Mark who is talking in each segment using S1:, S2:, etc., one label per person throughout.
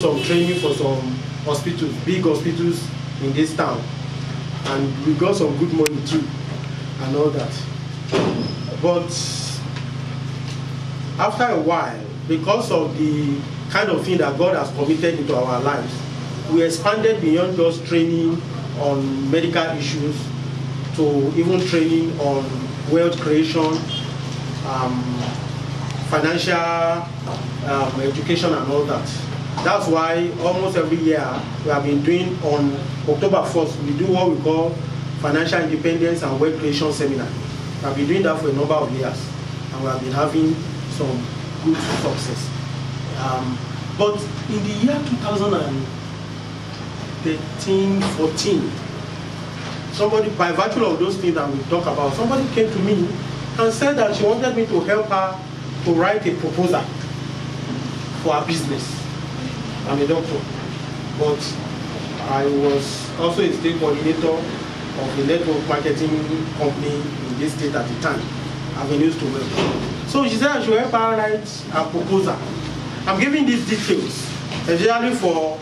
S1: some training for some hospitals, big hospitals in this town, and we got some good money too and all that. But after a while, because of the kind of thing that God has committed into our lives, we expanded beyond just training on medical issues to even training on wealth creation, financial education and all that. That's why almost every year we have been doing, on October 1st, we do what we call Financial Independence and Wealth Creation Seminar. We have been doing that for a number of years, and we have been having some good success. But in the year 2013-14, somebody, by virtue of those things that we talk about, somebody came to me and said that she wanted me to help her to write a proposal for her business. I'm a doctor, but I was also a state coordinator of the network marketing company in this state at the time, Avenues to Wealth. So she said I should help her write a proposal. I'm giving these details, especially for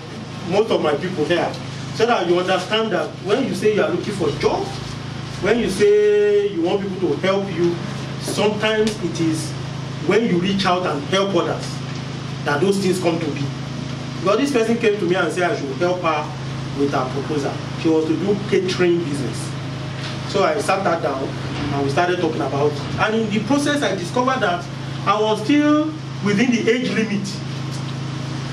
S1: most of my people here, so that you understand that when you say you are looking for a job, when you say you want people to help you, sometimes it is when you reach out and help others that those things come to be. Because this person came to me and said I should help her with her proposal. She was to do catering business. So I sat her down and we started talking about it. And in the process I discovered that I was still within the age limit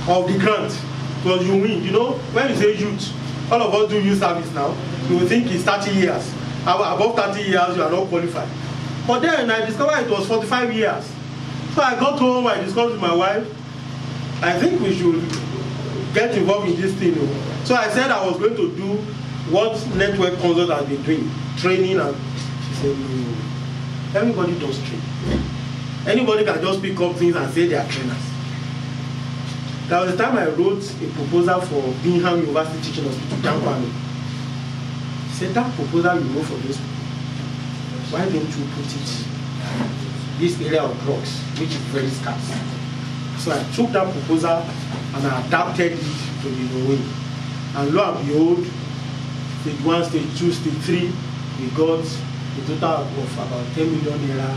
S1: of the grant. Because you win, you know, when you say youth, all of us do youth service now, you will think it's 30 years. Above 30 years you are not qualified. But then I discovered it was 45 years. So I got home, I discussed with my wife, I think we should get involved in this thing. So I said I was going to do what Network Consult has been doing, training, and she said, no, everybody does train. Anybody can just pick up things and say they are trainers. There was a time I wrote a proposal for Bingham University Teaching Hospital, Jankwano. She said, that proposal you wrote for those people, why don't you put it this area of drugs, which is very scarce? So I took that proposal and I adapted it to the way. And lo and behold, stage 1, stage 2, stage 3, we got a total of about 10 million naira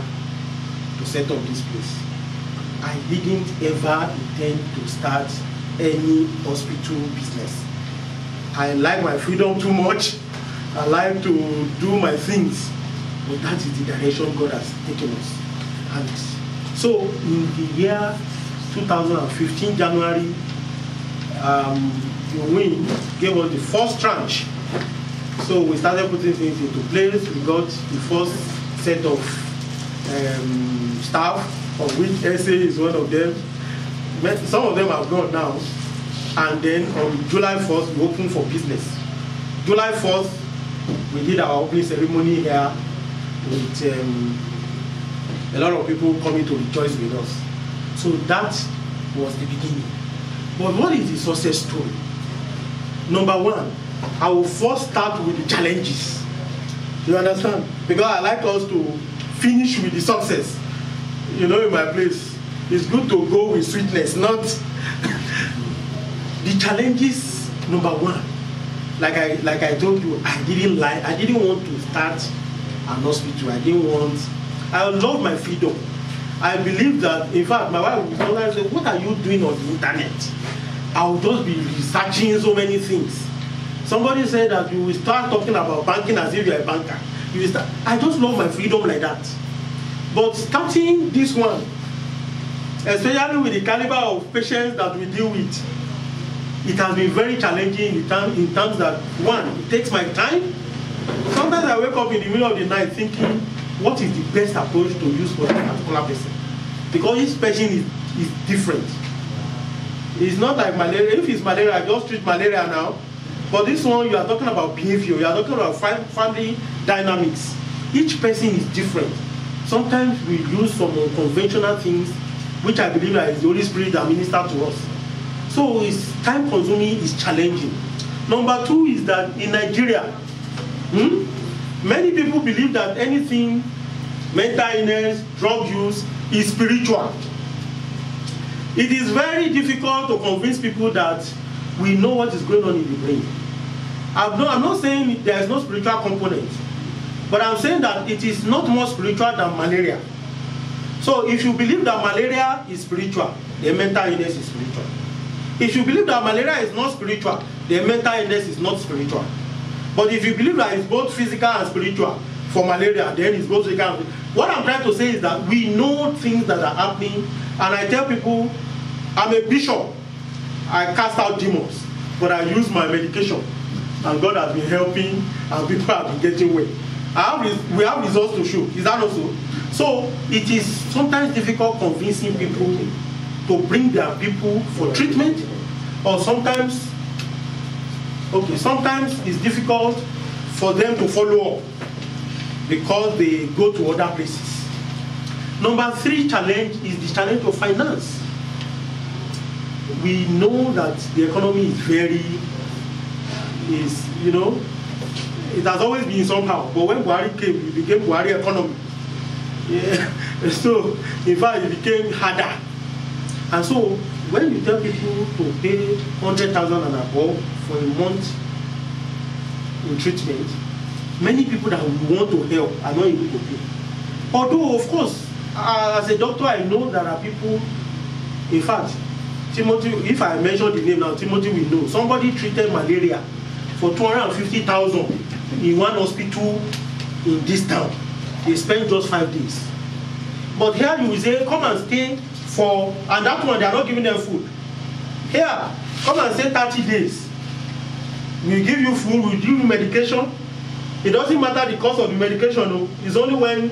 S1: to set up this place. I didn't ever intend to start any hospital business. I like my freedom too much. I like to do my things. But that is the direction God has taken us. And so in the year 2015, January, WIN gave us the first tranche. So we started putting things into place. We got the first set of staff, of which SA is one of them. Some of them have gone now. And then on July 1st, we opened for business. July 1st, we did our opening ceremony here with a lot of people coming to rejoice with us. So that was the beginning. But what is the success story? Number one, I will first start with the challenges. You understand? Because I like us to finish with the success. You know, in my place, it's good to go with sweetness, not the challenges. Number one, like I told you, I didn't want to start an hospital. I love my freedom. I believe that, in fact, my wife would sometimes say, what are you doing on the internet? I will just be researching so many things. Somebody said that you will start talking about banking as if you're a banker. I just love my freedom like that. But starting this one, especially with the caliber of patients that we deal with, it has been very challenging in terms that, one, it takes my time. Sometimes I wake up in the middle of the night thinking, what is the best approach to use for that particular person? Because each patient is different. It's not like malaria. If it's malaria, I just treat malaria now. But this one, you are talking about behavior. You are talking about family dynamics. Each person is different. Sometimes we use some unconventional things, which I believe is the Holy Spirit that ministers to us. So it's time consuming, it's challenging. Number two is that in Nigeria, many people believe that anything, mental illness, drug use, is spiritual. It is very difficult to convince people that we know what is going on in the brain. I'm not saying there is no spiritual component, but I'm saying that it is not more spiritual than malaria. So if you believe that malaria is spiritual, then mental illness is spiritual. If you believe that malaria is not spiritual, then mental illness is not spiritual. But if you believe that it's both physical and spiritual for malaria, then it's both physical and spiritual. What I'm trying to say is that we know things that are happening, and I tell people, I'm a bishop. I cast out demons, but I use my medication, and God has been helping, and people have been getting well. We have results to show. Is that also? So it is sometimes difficult convincing people to bring their people for treatment, or sometimes it's difficult for them to follow up because they go to other places. Number 3 challenge is the challenge of finance. We know that the economy it has always been somehow, but when Buhari came, it became Buhari economy. Yeah. So, in fact, it became harder. And so, when you tell people to pay 100,000 and above for a month in treatment, many people that we want to help are not able to pay. Although, of course, as a doctor, I know there are people, in fact, Timothy, if I mention the name now, Timothy will know. Somebody treated malaria for 250,000 in one hospital in this town. They spent just 5 days. But here you will say, come and stay for, and that one they are not giving them food. Here, come and stay 30 days. We give you food, we give you medication. It doesn't matter the cost of the medication, no. It's only when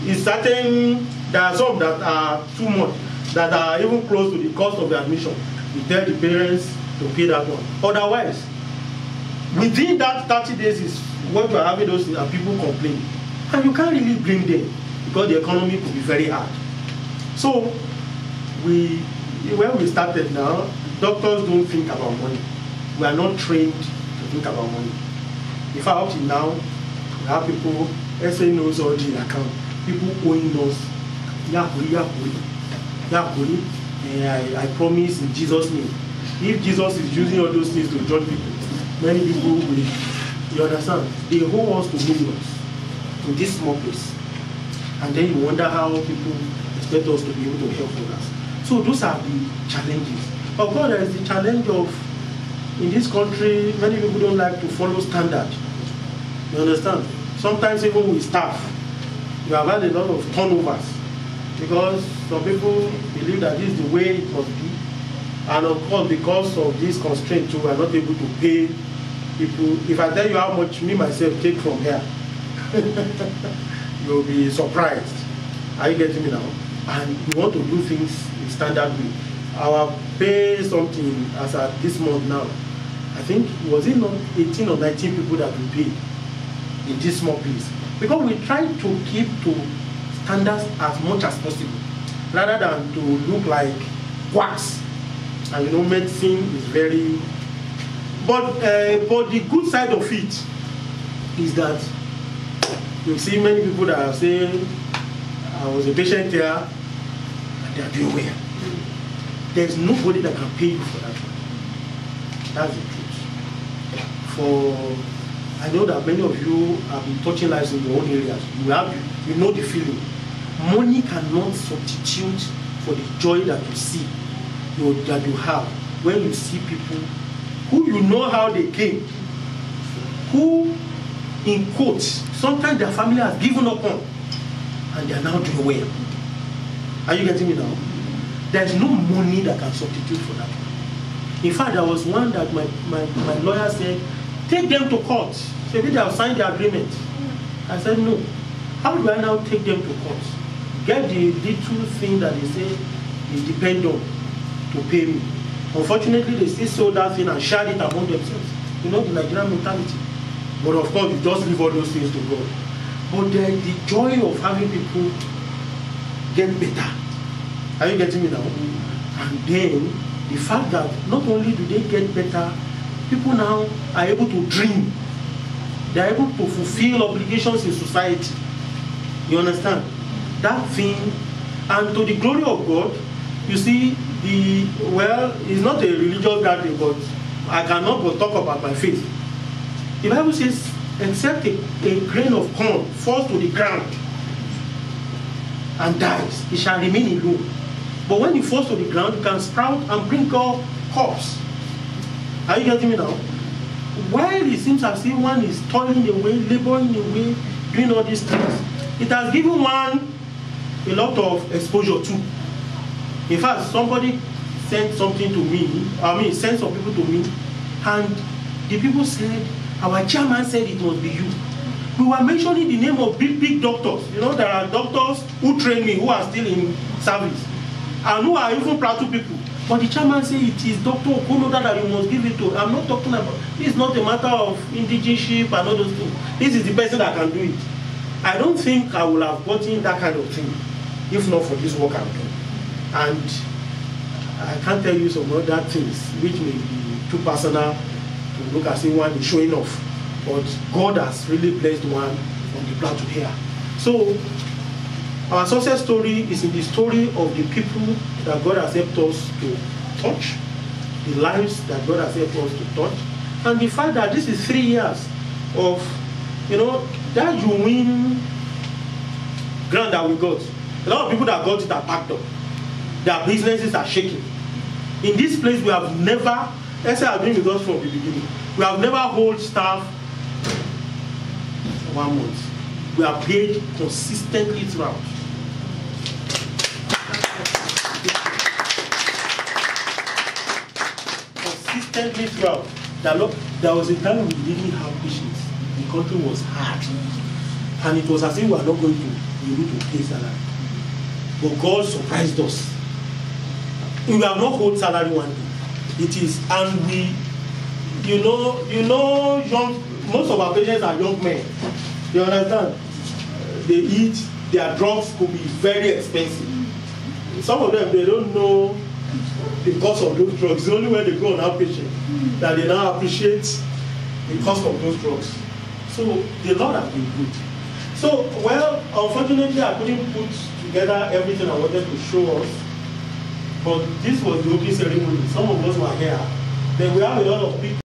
S1: it's certain, there are some that are too much, that are even close to the cost of the admission. You tell the parents to pay that one. Otherwise, within that 30 days is what we are having those things, and people complain. And you can't really blame them because the economy could be very hard. So, when we started now, doctors don't think about money. We are not trained to think about money. In fact, up till now, we have people, SA knows all the account, people owing us, I promise in Jesus' name. If Jesus is using all those things to judge people, many people will, you understand, they owe us to millions in this small place. And then you wonder how people expect us to be able to help others. So those are the challenges. Of course, there is the challenge of, in this country, many people don't like to follow standard. You understand? Sometimes even with staff, you have had a lot of turnovers because some people believe that this is the way it must be. And of course, because of this constraint too, we are not able to pay people. If I tell you how much me myself take from here, you'll be surprised. Are you getting me now? And we want to do things in standard way. Our pay something as at this month now, I think, was it not 18 or 19 people that we pay in this small place? Because we try to keep to standards as much as possible, rather than to look like quacks. And you know, medicine is very... But the good side of it is that you see many people that are saying, I was a patient here, and they are doing well. There's nobody that can pay you for that one. That's the truth. I know that many of you have been touching lives in your own areas. You know the feeling. Money cannot substitute for the joy that you see, that you have when you see people who you know how they came, who, in quotes, sometimes their family has given up on, and they are now doing well. Are you getting me now? There's no money that can substitute for that. In fact, there was one that my lawyer said, take them to court. Say, they have signed the agreement. I said, no. How do I now take them to court? Get the little thing that they say is depend on to pay me. Unfortunately, they still sold that thing and shared it among themselves. You know, the Nigerian mentality. But of course, you just leave all those things to God. But the joy of having people get better. Are you getting me now? And then, the fact that not only do they get better, people now are able to dream. They are able to fulfill obligations in society. You understand? That thing, and to the glory of God, you see, well, it's not a religious gathering, but I cannot but talk about my faith. The Bible says, except a grain of corn falls to the ground and dies, it shall remain alone. But when it falls to the ground, it can sprout and bring up crops. Are you getting me now? While it seems as if one is toiling away, laboring away, doing all these things, it has given one a lot of exposure too. In fact, somebody sent something to me, sent some people to me, and the people said, our chairman said it must be you. We were mentioning the name of big doctors. You know, there are doctors who train me, who are still in service, and who are even Plateau people. But the chairman said it is Dr. Okonoda that you must give it to. I'm not talking about, this is not a matter of indigenship and all those things. This is the person that can do it. I don't think I would have gotten that kind of thing if not for this work I'm doing. And I can't tell you some other things which may be too personal to look as if one is showing off. But God has really blessed one on the plateau here. So our success story is in the story of the people that God has helped us to touch, the lives that God has helped us to touch, and the fact that this is 3 years of, you know, that you win grant that we got. A lot of people that got it are packed up. Their businesses are shaking. In this place, we have never, let's say I've been with us from the beginning, we have never hold staff 1 month. We are paid consistently throughout. Consistently throughout. There was a time we didn't have patience. The country was hard. And it was as if we were not going to be able to pay salary. But God surprised us. We have not hold salary one day. It is, and we, you know, most of our patients are young men. You understand? They eat, their drugs could be very expensive. Some of them, they don't know the cost of those drugs. It's only when they go on outpatient that they now appreciate the cost of those drugs. So the Lord has been good. So, well, unfortunately, I couldn't put together everything I wanted to show us. But this was the opening ceremony. Some of us were here. Then we have a lot of people.